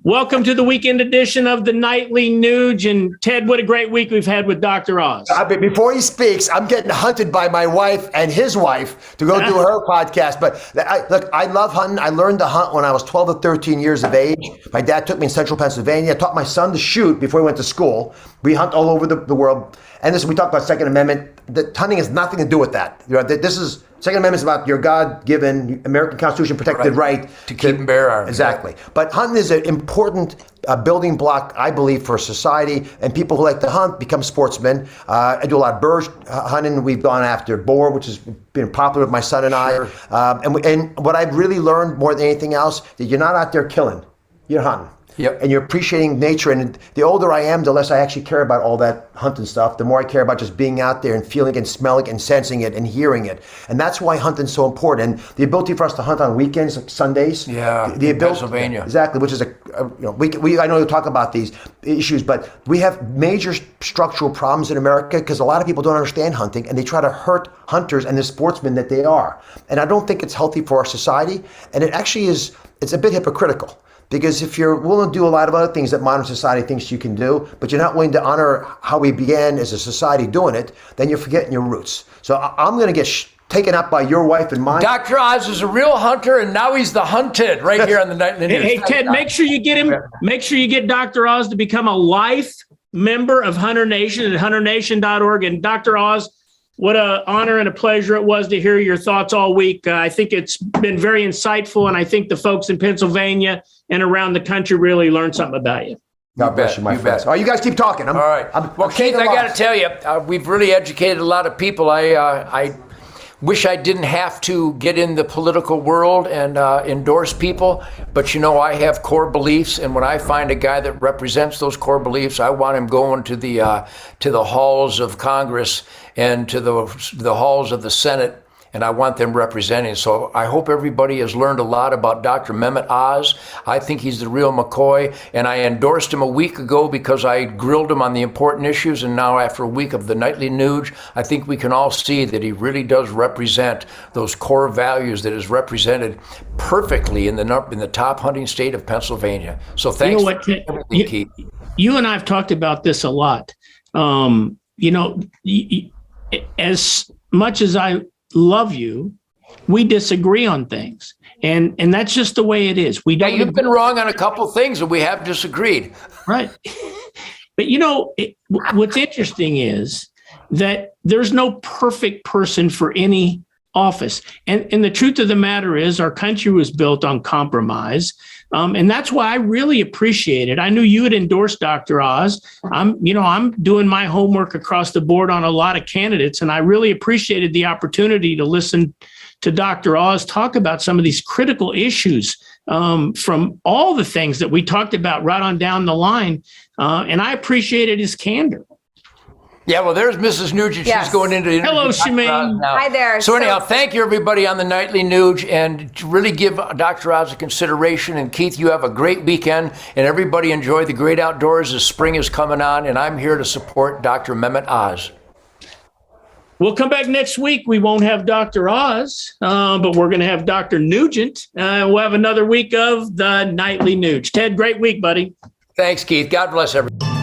Welcome to the weekend edition of the Nightly Nugent. Ted, what a great week we've had with Dr. Oz. Before he speaks, I'm getting hunted by my wife and his wife to go do her podcast. But look, I love hunting. I learned to hunt when I was 12 or 13 years of age. My dad took me in central Pennsylvania. I taught my son to shoot before he went to school. We hunt all over the world. And this, we talk about Second Amendment. Hunting has nothing to do with that. This is Second Amendment is about your God-given American Constitution protected right to keep and bear arms. Exactly. But hunting is an important building block, I believe, for society. And people who like to hunt become sportsmen. I do a lot of bird hunting. We've gone after boar, which has been popular with my son and I. And what I've really learned more than anything else, that you're not out there killing. You're hunting. Yep. And you're appreciating nature. And the older I am, the less I actually care about all that hunting stuff. The more I care about just being out there and feeling and smelling and sensing it and hearing it. And that's why hunting's so important. And the ability for us to hunt on weekends, like Sundays. Yeah, the ability, Pennsylvania. Exactly, which is we I know you talk about these issues, but we have major structural problems in America because a lot of people don't understand hunting and they try to hurt hunters and the sportsmen that they are. And I don't think it's healthy for our society. And it actually is, it's a bit hypocritical. Because if you're willing to do a lot of other things that modern society thinks you can do, but you're not willing to honor how we began as a society doing it, then you're forgetting your roots. So I'm going to get taken up by your wife and mine. Dr. Oz is a real hunter, and now he's the hunted right here on the Nightly News. Hey, Ted, make sure you get him. Make sure you get Dr. Oz to become a life member of Hunter Nation at hunternation.org. And Dr. Oz, what an honor and a pleasure it was to hear your thoughts all week. I think it's been very insightful, and I think the folks in Pennsylvania and around the country really learned something about you. God bless you, my friend. All right, you guys keep talking. All right. Well, Keith, I got to tell you, we've really educated a lot of people. I wish I didn't have to get in the political world and endorse people, but I have core beliefs, and when I find a guy that represents those core beliefs, I want him going to the halls of Congress and to the halls of the Senate, and I want them representing. So I hope everybody has learned a lot about Dr. Mehmet Oz. I think he's the real McCoy, and I endorsed him a week ago because I grilled him on the important issues, and now after a week of the Nightly News, I think we can all see that he really does represent those core values that is represented perfectly in the top hunting state of Pennsylvania. So thanks for everything, Keith. You and I have talked about this a lot. As much as I love you, we disagree on things, and that's just the way it is. You've been wrong on a couple things, and we have disagreed. Right, but what's interesting is that there's no perfect person for any office, and the truth of the matter is, our country was built on compromise. And that's why I really appreciate it. I knew you had endorsed Dr. Oz. I'm doing my homework across the board on a lot of candidates, and I really appreciated the opportunity to listen to Dr. Oz talk about some of these critical issues from all the things that we talked about right on down the line. And I appreciated his candor. Yeah, well, there's Mrs. Nugent. Yes. She's going into the interview. Hello, Shemaine. Hi there. So anyhow, thank you, everybody, on the Nightly News, and to really give Dr. Oz a consideration. And Keith, you have a great weekend, and everybody enjoy the great outdoors as spring is coming on, and I'm here to support Dr. Mehmet Oz. We'll come back next week. We won't have Dr. Oz, but we're going to have Dr. Nugent. We'll have another week of the Nightly News. Ted, great week, buddy. Thanks, Keith. God bless everybody.